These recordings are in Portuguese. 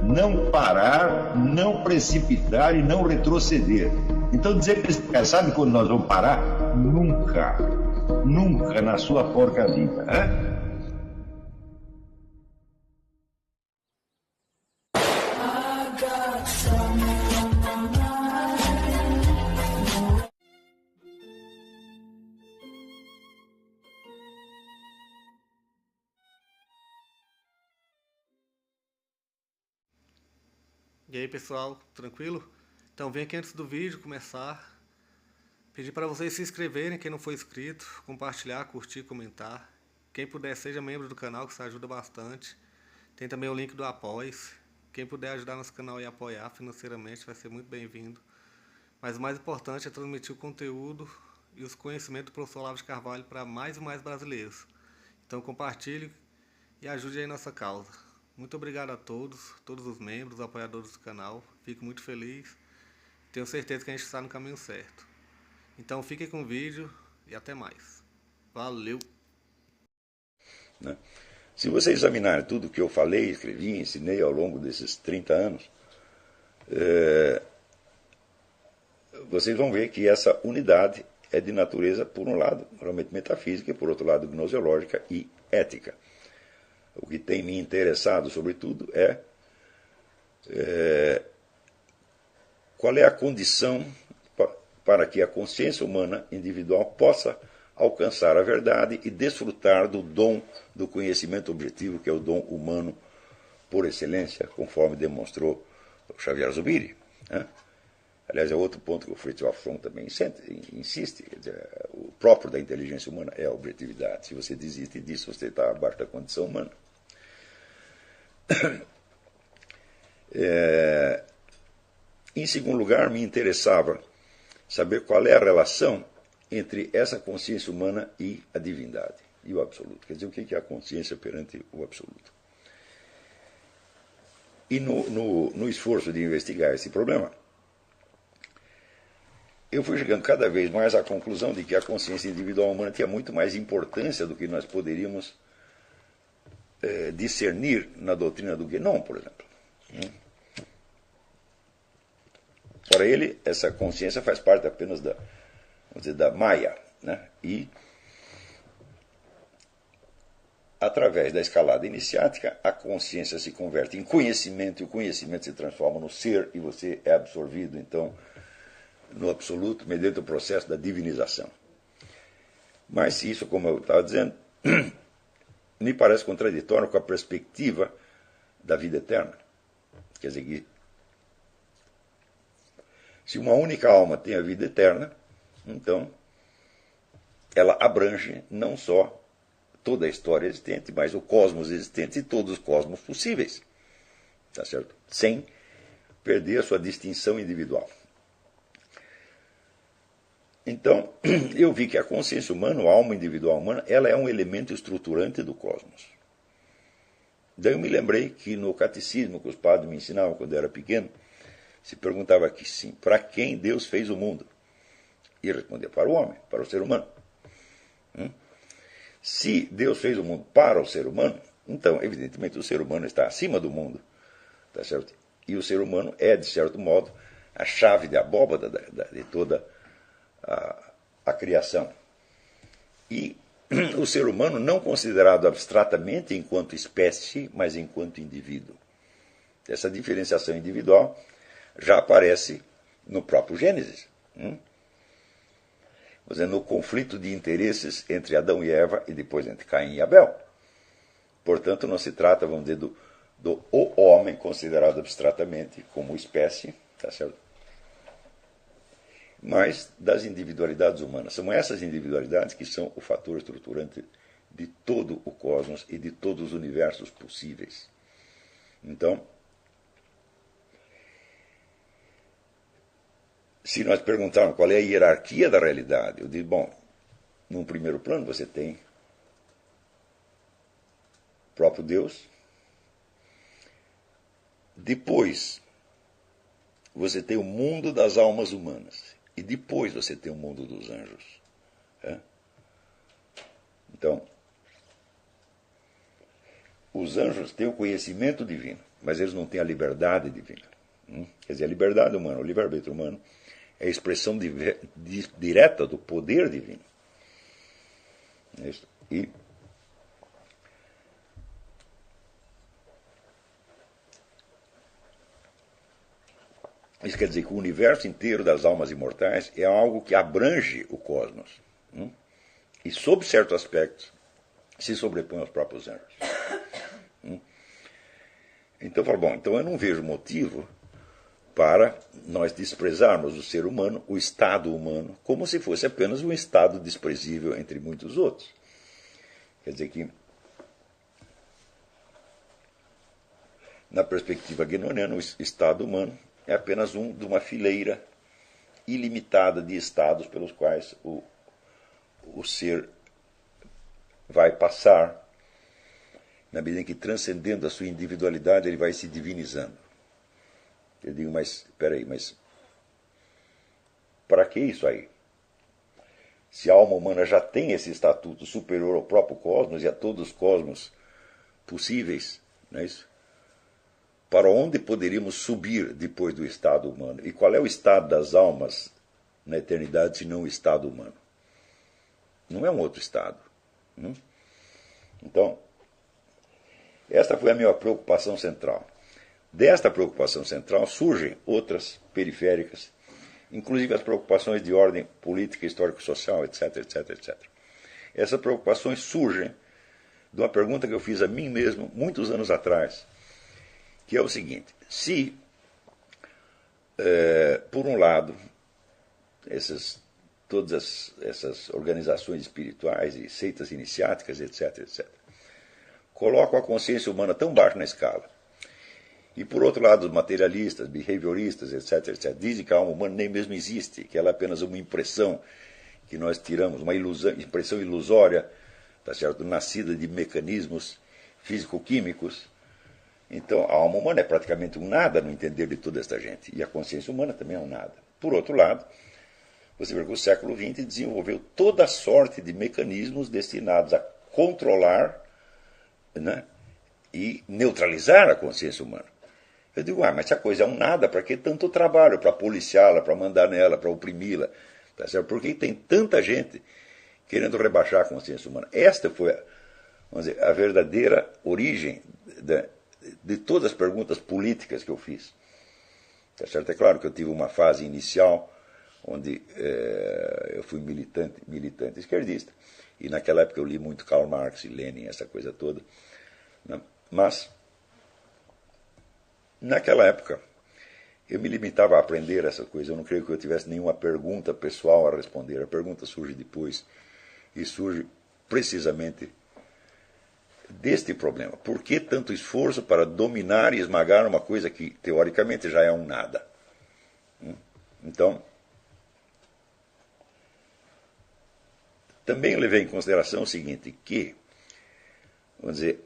não parar, não precipitar e não retroceder. Então dizer para esse cara, sabe quando nós vamos parar? Nunca. Nunca na sua porca vida. Né? E aí pessoal, tranquilo? Então vem aqui antes do vídeo começar, pedir para vocês se inscreverem, quem não for inscrito, compartilhar, curtir, comentar. Quem puder seja membro do canal, que isso ajuda bastante. Tem também o link do Apoia-se. Quem puder ajudar nosso canal e apoiar financeiramente vai ser muito bem-vindo. Mas o mais importante é transmitir o conteúdo e os conhecimentos do professor Olavo de Carvalho para mais e mais brasileiros. Então compartilhe e ajude aí nossa causa. Muito obrigado a todos os membros, apoiadores do canal. Fico muito feliz. Tenho certeza que a gente está no caminho certo. Então fiquem com o vídeo e até mais. Valeu! Se você examinar tudo que eu falei, escrevi, ensinei ao longo desses 30 anos, vocês vão ver que essa unidade é de natureza, por um lado, realmente metafísica, e por outro lado, gnoseológica e ética. O que tem me interessado, sobretudo, é qual é a condição para que a consciência humana individual possa alcançar a verdade e desfrutar do dom do conhecimento objetivo, que é o dom humano por excelência, conforme demonstrou o Xavier Zubiri. Né? Aliás, é outro ponto que o Fritz Wafron também insiste. Quer dizer, o próprio da inteligência humana é a objetividade. Se você desiste disso, você está abaixo da condição humana. Em segundo lugar, me interessava saber qual é a relação entre essa consciência humana e a divindade, e o absoluto. Quer dizer, o que é a consciência perante o absoluto. E no esforço de investigar esse problema, eu fui chegando cada vez mais à conclusão de que a consciência individual humana tinha muito mais importância do que nós poderíamos discernir na doutrina do Guénon, por exemplo. Para ele, essa consciência faz parte apenas da Maya, né? E, através da escalada iniciática, a consciência se converte em conhecimento, e o conhecimento se transforma no ser, e você é absorvido, então, no absoluto, mediante o processo da divinização. Mas isso, como eu estava dizendo, me parece contraditório com a perspectiva da vida eterna. Quer dizer que, se uma única alma tem a vida eterna, então ela abrange não só toda a história existente, mas o cosmos existente e todos os cosmos possíveis. Tá certo? Sem perder a sua distinção individual. Então, eu vi que a consciência humana, a alma individual humana, ela é um elemento estruturante do cosmos. Daí eu me lembrei que no catecismo que os padres me ensinavam quando eu era pequeno, se perguntava aqui sim, para quem Deus fez o mundo? E respondia, para o homem, para o ser humano. Se Deus fez o mundo para o ser humano, então, evidentemente, o ser humano está acima do mundo. Tá certo? E o ser humano é, de certo modo, a chave de abóbada de toda a criação. E o ser humano não considerado abstratamente enquanto espécie, mas enquanto indivíduo. Essa diferenciação individual já aparece no próprio Gênesis. No conflito de interesses entre Adão e Eva e depois entre Caim e Abel. Portanto, não se trata, vamos dizer, do homem considerado abstratamente como espécie, tá certo? Mas das individualidades humanas. São essas individualidades que são o fator estruturante de todo o cosmos e de todos os universos possíveis. Então, se nós perguntarmos qual é a hierarquia da realidade, eu digo, bom, num primeiro plano você tem o próprio Deus, depois você tem o mundo das almas humanas, e depois você tem o mundo dos anjos. Então, os anjos têm o conhecimento divino. mas eles não têm a liberdade divina. Quer dizer, a liberdade humana, o livre-arbítrio humano, é a expressão direta do poder divino. E isso quer dizer que o universo inteiro das almas imortais é algo que abrange o cosmos. E, sob certos aspectos, se sobrepõe aos próprios anjos. Então, eu falo, bom, então eu não vejo motivo para nós desprezarmos o ser humano, o estado humano, como se fosse apenas um estado desprezível entre muitos outros. Quer dizer que, na perspectiva guinoniana, o estado humano é apenas de uma fileira ilimitada de estados pelos quais o ser vai passar, na medida em que, transcendendo a sua individualidade, ele vai se divinizando. Eu digo, mas, espera aí, mas para que isso aí? Se a alma humana já tem esse estatuto superior ao próprio cosmos e a todos os cosmos possíveis, não é isso? Para onde poderíamos subir depois do estado humano? E qual é o estado das almas na eternidade, se não o estado humano? Não é um outro estado. Então, esta foi a minha preocupação central. Desta preocupação central surgem outras periféricas, inclusive as preocupações de ordem política, histórico-social, etc, etc, etc. Essas preocupações surgem de uma pergunta que eu fiz a mim mesmo muitos anos atrás, que é o seguinte: se, por um lado, todas essas organizações espirituais e seitas iniciáticas, etc., etc., colocam a consciência humana tão baixo na escala, e, por outro lado, os materialistas, behavioristas, etc., etc., dizem que a alma humana nem mesmo existe, que ela é apenas uma impressão que nós tiramos, uma impressão ilusória, tá certo? Nascida de mecanismos físico-químicos. Então, a alma humana é praticamente um nada no entender de toda esta gente. E a consciência humana também é um nada. Por outro lado, você vê que o século XX desenvolveu toda a sorte de mecanismos destinados a controlar, né, e neutralizar a consciência humana. Eu digo, mas se a coisa é um nada, para que tanto trabalho para policiá-la, para mandar nela, para oprimi-la? Tá certo? Por que tem tanta gente querendo rebaixar a consciência humana? Esta foi, vamos dizer, a verdadeira origem de todas as perguntas políticas que eu fiz. Tá certo? É claro que eu tive uma fase inicial onde eu fui militante esquerdista, e naquela época eu li muito Karl Marx e Lenin, essa coisa toda, né? Mas, naquela época, eu me limitava a aprender essa coisa. Eu não creio que eu tivesse nenhuma pergunta pessoal a responder. A pergunta surge depois, e surge precisamente deste problema. Por que tanto esforço para dominar e esmagar uma coisa que, teoricamente, já é um nada? Então, também levei em consideração o seguinte, que, vamos dizer,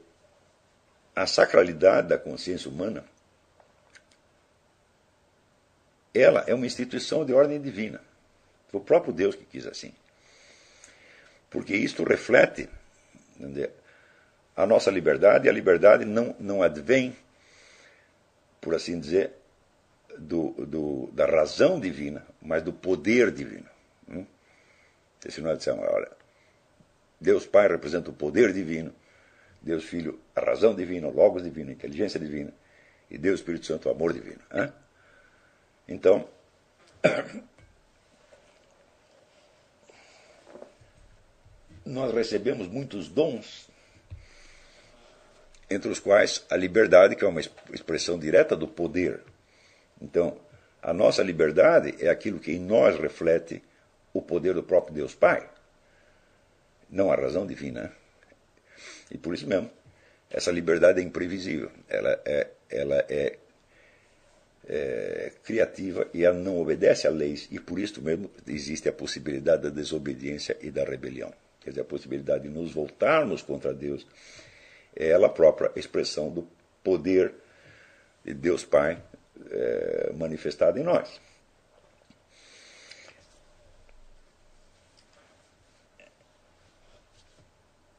a sacralidade da consciência humana, ela é uma instituição de ordem divina. Foi o próprio Deus que quis assim. Porque isto reflete, vamos dizer, a nossa liberdade, e a liberdade não advém, por assim dizer, da razão divina, mas do poder divino. Se nós dissermos, olha, Deus Pai representa o poder divino, Deus Filho, a razão divina, o Logos divino, a inteligência divina, e Deus Espírito Santo, o amor divino. Então, nós recebemos muitos dons, entre os quais a liberdade, que é uma expressão direta do poder. Então, a nossa liberdade é aquilo que em nós reflete o poder do próprio Deus Pai, não a razão divina. E por isso mesmo, essa liberdade é imprevisível. Ela é criativa e ela não obedece a leis, e por isso mesmo existe a possibilidade da desobediência e da rebelião. Quer dizer, a possibilidade de nos voltarmos contra Deus é ela própria a expressão do poder de Deus Pai manifestado em nós.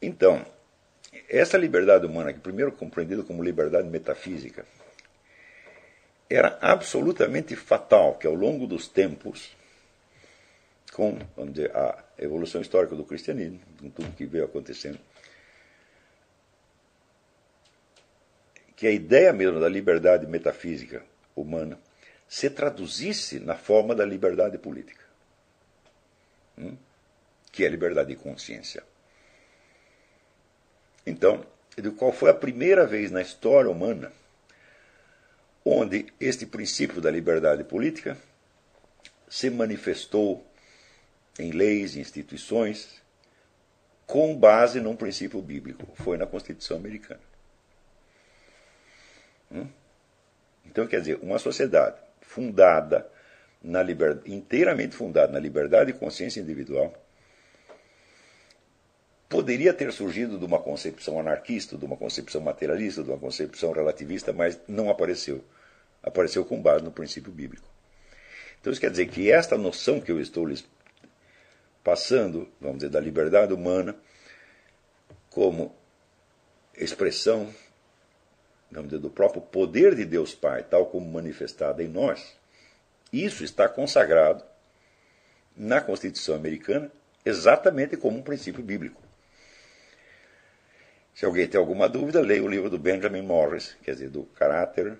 Então, essa liberdade humana, que primeiro compreendida como liberdade metafísica, era absolutamente fatal que, ao longo dos tempos, com, vamos dizer, a evolução histórica do cristianismo, com tudo que veio acontecendo, que a ideia mesmo da liberdade metafísica humana se traduzisse na forma da liberdade política, que é a liberdade de consciência. Então, qual foi a primeira vez na história humana onde este princípio da liberdade política se manifestou em leis e instituições com base num princípio bíblico? Foi na Constituição Americana. Então, quer dizer, uma sociedade fundada na inteiramente fundada na liberdade de consciência individual poderia ter surgido de uma concepção anarquista, de uma concepção materialista, de uma concepção relativista, mas não apareceu. Apareceu com base no princípio bíblico. Então isso quer dizer que esta noção que eu estou lhes passando, vamos dizer, da liberdade humana como expressão, vamos dizer, do próprio poder de Deus Pai, tal como manifestado em nós, isso está consagrado na Constituição Americana exatamente como um princípio bíblico. Se alguém tem alguma dúvida, leia o livro do Benjamin Morris, quer dizer, do caráter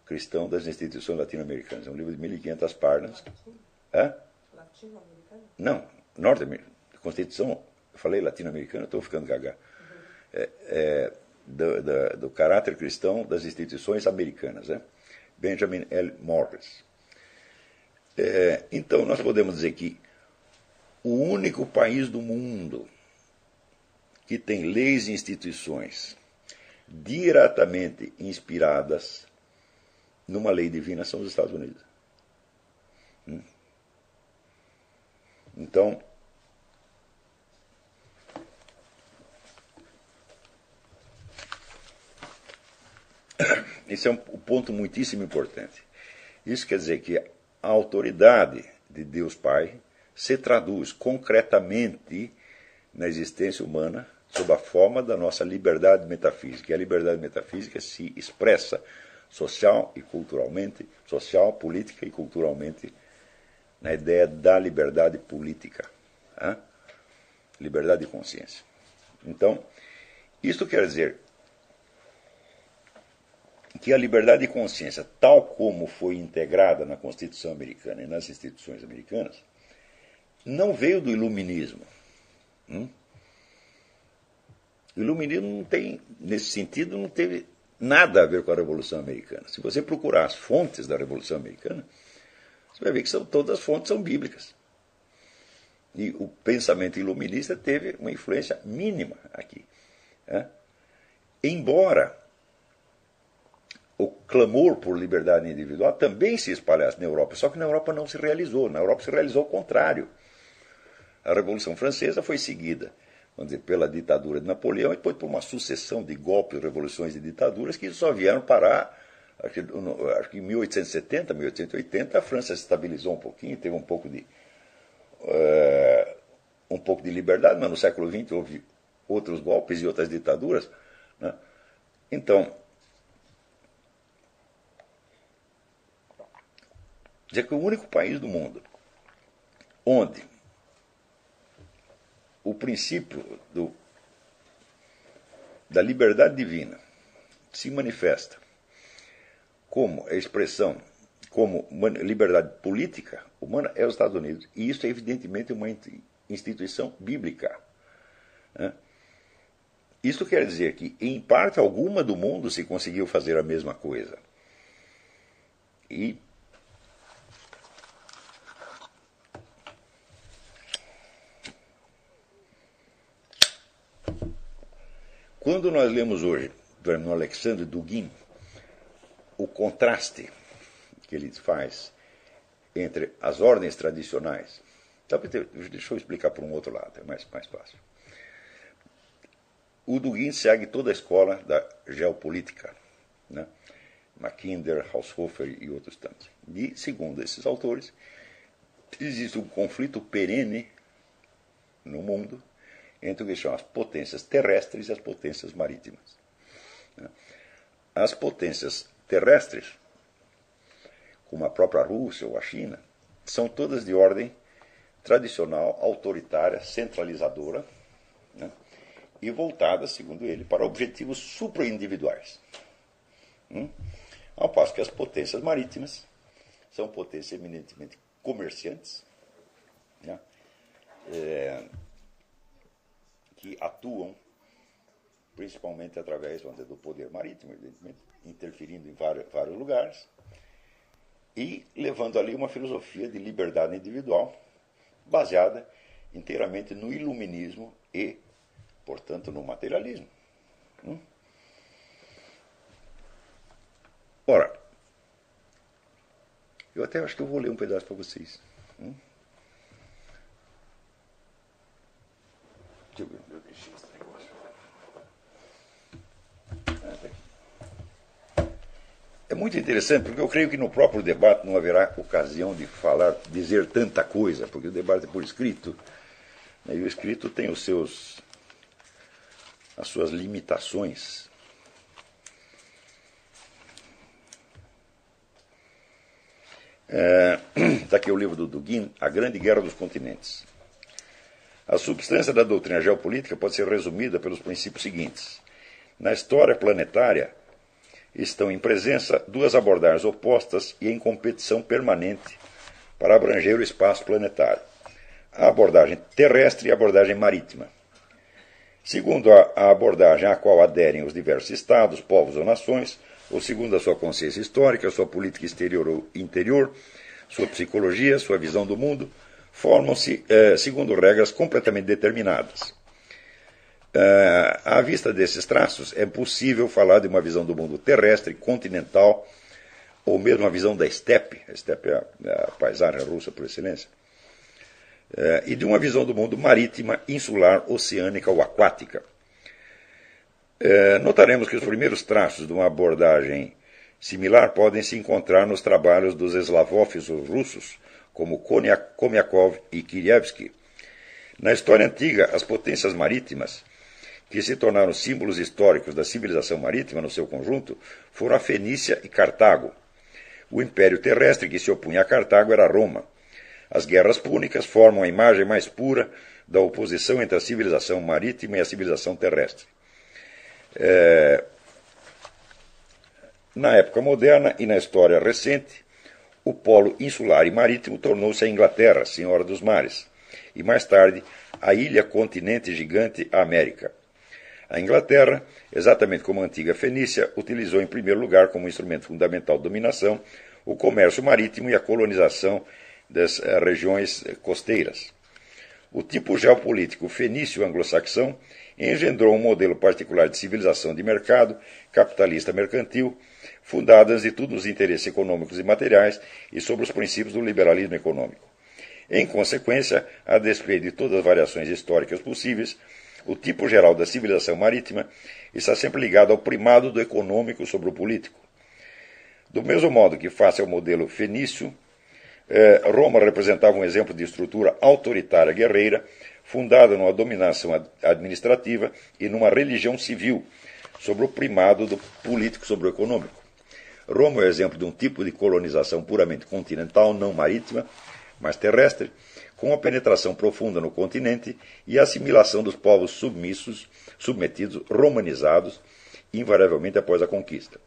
cristão das instituições latino-americanas. É um livro de 1.500 páginas. Latino-americana? Não, norte-americana. Constituição, eu falei latino-americana, estou ficando gaga. Do caráter cristão das instituições americanas. Benjamin L. Morris. Então, nós podemos dizer que o único país do mundo que tem leis e instituições diretamente inspiradas numa lei divina são os Estados Unidos. Então, esse é um ponto muitíssimo importante. Isso quer dizer que a autoridade de Deus Pai se traduz concretamente na existência humana sob a forma da nossa liberdade metafísica. E a liberdade metafísica se expressa social, política e culturalmente na ideia da liberdade política. Liberdade de consciência. Então, isto quer dizer que a liberdade de consciência, tal como foi integrada na Constituição Americana e nas instituições americanas, não veio do iluminismo. O iluminismo não tem, nesse sentido, não teve nada a ver com a Revolução Americana. Se você procurar as fontes da Revolução Americana, você vai ver que todas as fontes são bíblicas. E o pensamento iluminista teve uma influência mínima aqui. Embora o clamor por liberdade individual também se espalhasse na Europa, só que na Europa não se realizou. Na Europa se realizou o contrário. A Revolução Francesa foi seguida, vamos dizer, pela ditadura de Napoleão e depois por uma sucessão de golpes, revoluções e ditaduras que só vieram parar, acho que em 1870, 1880, a França se estabilizou um pouquinho, teve um pouco de liberdade, mas no século XX houve outros golpes e outras ditaduras. Então, dizer que o único país do mundo onde o princípio da liberdade divina se manifesta como expressão, como liberdade política humana é os Estados Unidos. E isso é evidentemente uma instituição bíblica. Isso quer dizer que, em parte alguma do mundo, se conseguiu fazer a mesma coisa. E quando nós lemos hoje, no Alexandre Dugin, o contraste que ele faz entre as ordens tradicionais. Deixa eu explicar por um outro lado, é mais fácil. O Dugin segue toda a escola da geopolítica, Mackinder, Haushofer e outros tantos. E, segundo esses autores, existe um conflito perene no mundo entre o que chamam as potências terrestres e as potências marítimas. As potências terrestres como a própria Rússia ou a China, são todas de ordem tradicional, autoritária, centralizadora, né, e voltadas, segundo ele, para objetivos supraindividuais. Ao passo que as potências marítimas são potências eminentemente comerciantes, né, que atuam principalmente através do poder marítimo, evidentemente, interferindo em vários lugares, e levando ali uma filosofia de liberdade individual baseada inteiramente no iluminismo e, portanto, no materialismo. Ora, eu até acho que eu vou ler um pedaço para vocês. Deixa eu ver onde eu deixei esse negócio. É muito interessante, porque eu creio que no próprio debate não haverá ocasião de dizer tanta coisa, porque o debate é por escrito, né, e o escrito tem as suas limitações. Está aqui o livro do Dugin, A Grande Guerra dos Continentes. A substância da doutrina geopolítica pode ser resumida pelos princípios seguintes. Na história planetária estão em presença duas abordagens opostas e em competição permanente para abranger o espaço planetário. A abordagem terrestre e a abordagem marítima. Segundo a abordagem à qual aderem os diversos estados, povos ou nações, ou segundo a sua consciência histórica, sua política exterior ou interior, sua psicologia, sua visão do mundo, formam-se segundo regras completamente determinadas. À vista desses traços, é possível falar de uma visão do mundo terrestre, continental, ou mesmo a visão da estepe. A estepe é a paisagem russa por excelência. E de uma visão do mundo marítima, insular, oceânica ou aquática. Notaremos que os primeiros traços de uma abordagem similar podem se encontrar nos trabalhos dos eslavófilos russos, como Komiakov e Kirevsky. Na história antiga, as potências marítimas, que se tornaram símbolos históricos da civilização marítima no seu conjunto, foram a Fenícia e Cartago. O império terrestre que se opunha a Cartago era Roma. As guerras púnicas formam a imagem mais pura da oposição entre a civilização marítima e a civilização terrestre. Na época moderna e na história recente, o polo insular e marítimo tornou-se a Inglaterra, senhora dos mares, e mais tarde a ilha-continente gigante, a América. A Inglaterra, exatamente como a antiga Fenícia, utilizou em primeiro lugar como instrumento fundamental de dominação o comércio marítimo e a colonização das regiões costeiras. O tipo geopolítico fenício-anglo-saxão engendrou um modelo particular de civilização de mercado, capitalista mercantil, fundada antes de tudo nos interesses econômicos e materiais e sobre os princípios do liberalismo econômico. Em consequência, a despeito de todas as variações históricas possíveis, o tipo geral da civilização marítima está sempre ligado ao primado do econômico sobre o político. Do mesmo modo que, face ao modelo fenício, Roma representava um exemplo de estrutura autoritária guerreira, fundada numa dominação administrativa e numa religião civil, sobre o primado do político sobre o econômico. Roma é o exemplo de um tipo de colonização puramente continental, não marítima, mas terrestre, com a penetração profunda no continente e a assimilação dos povos submetidos, romanizados, invariavelmente após a conquista.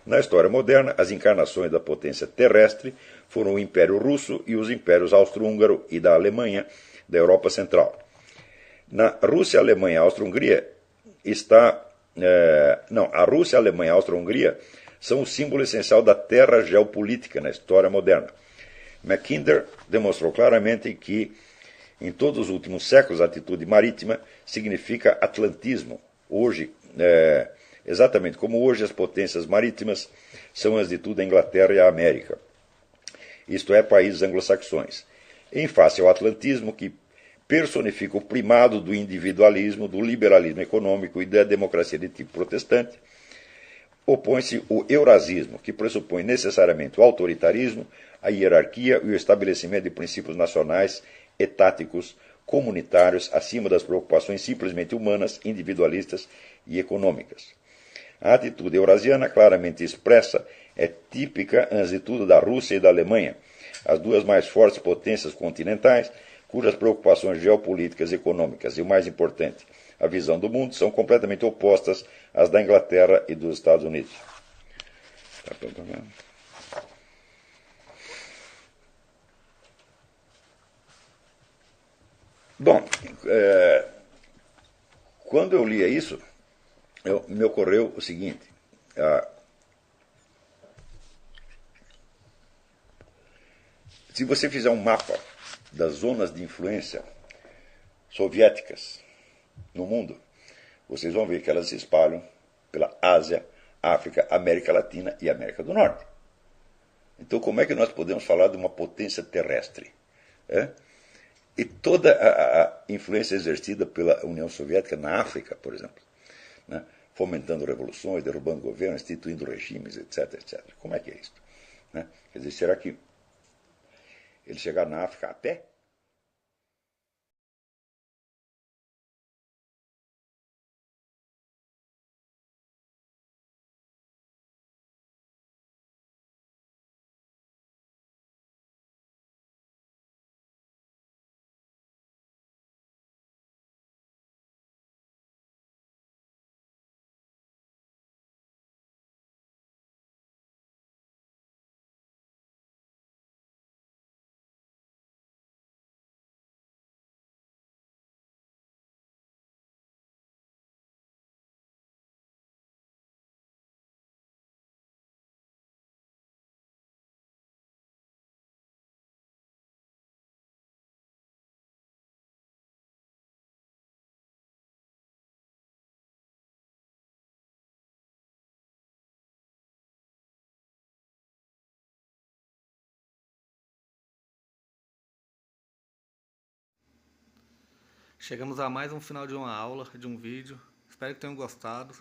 Na história moderna, as encarnações da potência terrestre foram o Império Russo e os impérios austro-húngaro e da Alemanha, da Europa Central. Na Rússia, Alemanha e Áustria-Hungria a Rússia, a Alemanha e a Áustria-Hungria são o símbolo essencial da terra geopolítica na história moderna. Mackinder demonstrou claramente que, em todos os últimos séculos, a atitude marítima significa atlantismo. Hoje, exatamente como hoje, as potências marítimas são, antes de tudo, a Inglaterra e a América. Isto é, países anglo-saxões. Em face ao atlantismo, que personifica o primado do individualismo, do liberalismo econômico e da democracia de tipo protestante, opõe-se o eurasismo, que pressupõe necessariamente o autoritarismo, a hierarquia e o estabelecimento de princípios nacionais, etáticos, comunitários, acima das preocupações simplesmente humanas, individualistas e econômicas. A atitude eurasiana claramente expressa é típica, antes de tudo, da Rússia e da Alemanha, as duas mais fortes potências continentais, cujas preocupações geopolíticas, econômicas e, o mais importante, a visão do mundo, são completamente opostas às da Inglaterra e dos Estados Unidos. Bom, quando eu lia isso, me ocorreu o seguinte: se você fizer um mapa das zonas de influência soviéticas no mundo, vocês vão ver que elas se espalham pela Ásia, África, América Latina e América do Norte. Então, como é que nós podemos falar de uma potência terrestre? E toda a influência exercida pela União Soviética na África, por exemplo, né? Fomentando revoluções, derrubando governos, instituindo regimes, etc, etc. Como é que é isso? Né? Quer dizer, será que eles chegaram na África a pé? Chegamos a mais um final de uma aula, de um vídeo. Espero que tenham gostado.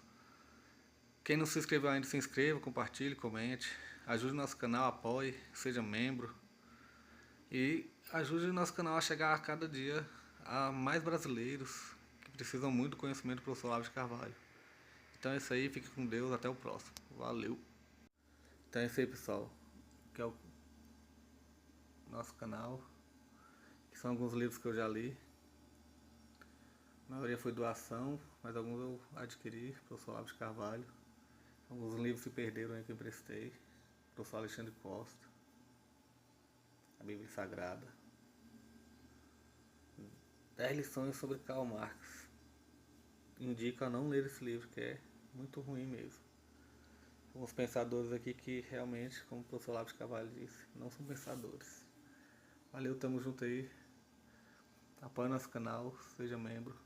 Quem não se inscreveu ainda, se inscreva, compartilhe, comente. Ajude o nosso canal, apoie, seja membro. E ajude o nosso canal a chegar a cada dia a mais brasileiros que precisam muito do conhecimento do professor Olavo de Carvalho. Então é isso aí, fique com Deus, até o próximo. Valeu! Então é isso aí, pessoal. Que é o nosso canal. Que são alguns livros que eu já li. A maioria foi doação, mas alguns eu adquiri, professor Olavo de Carvalho. Alguns livros se perderam aí que eu emprestei. Professor Alexandre Costa. A Bíblia Sagrada. 10 lições sobre Karl Marx. Indico a não ler esse livro, que é muito ruim mesmo. Alguns pensadores aqui que realmente, como o professor Olavo de Carvalho disse, não são pensadores. Valeu, tamo junto aí. Apoie nosso canal, seja membro.